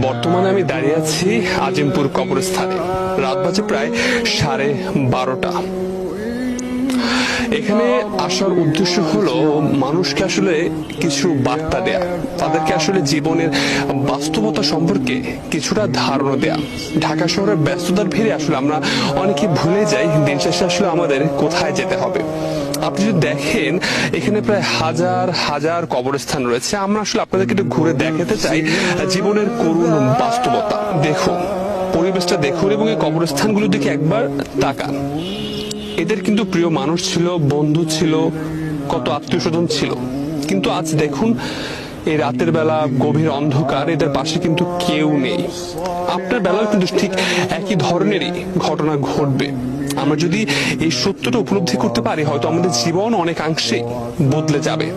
বর্তমানে আমি দাঁড়িয়ে আছি আজিমপুর কবরস্থানে। রাত বাজে প্রায় 12:30। এখানে আসার উদ্দেশ্য হলো মানুষকে আসলে কিছু বার্তা দেয়া, তাদেরকে আসলে জীবনের বাস্তবতা সম্পর্কে কিছুটা ধারণা দেয়া। ঢাকা শহরের ব্যস্ততার ভিড়ে আসলে আমরা অনেকে ভুলে যাই দিন শেষে আসলে আমাদের কোথায় যেতে হবে। আপনি যদি দেখেন এখানে প্রায় হাজার হাজার কবরস্থান রয়েছে। আমরা আসলে আপনাদেরকে একটু ঘুরে দেখাতে চাই জীবনের করুণ বাস্তবতা। দেখুন, পরিবেশটা দেখুন এবং এই কবরস্থানগুলোর দিকে একবার তাকান। এদের কিন্তু প্রিয় মানুষ ছিল, বন্ধু ছিল, কত আত্মীয় স্বজন ছিল, কিন্তু আজ দেখুন এই রাতের বেলা গভীর অন্ধকার, এদের পাশে কিন্তু কেউ নেই। আপনার বেলাও কিন্তু ঠিক একই ধরনেরই ঘটনা ঘটবে। আমরা যদি এই সত্যটা উপলব্ধি করতে পারি, হয়তো আমাদের জীবন অনেকাংশে বদলে যাবে।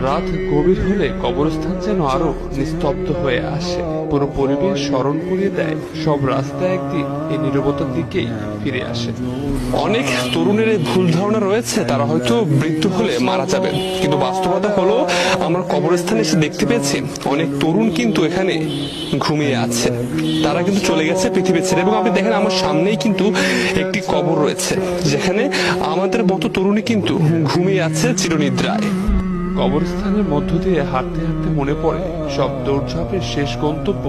রাত গভীর হলে কবরস্থান যেন আরো নিস্তব্ধ হয়ে আসে। পুরো পরিবেশ স্মরণ করিয়ে দেয় সব রাস্তা একদিন এই নীরবতার দিকেই ফিরে আসে। অনেক তরুণের এই ভুল ধারণা রয়েছে তারা হয়তো মৃত্যু হলে মারা যাবে, কিন্তু বাস্তবতা হলো আমরা কবরস্থানে এসে দেখতে পেয়েছি অনেক তরুণ কিন্তু এখানে ঘুমিয়ে আছে। তারা কিন্তু চলে গেছে পৃথিবী ছেড়ে। এবং আপনি দেখেন আমার সামনেই কিন্তু একটি কবর রয়েছে যেখানে আমাদের মতো তরুণী কিন্তু ঘুমিয়ে আছে চিরনিদ্রায়। কবরস্থানের মধ্য দিয়ে হাঁটতে হাঁটতে মনে পড়ে সব দৌড়ঝাঁপের শেষ গন্তব্য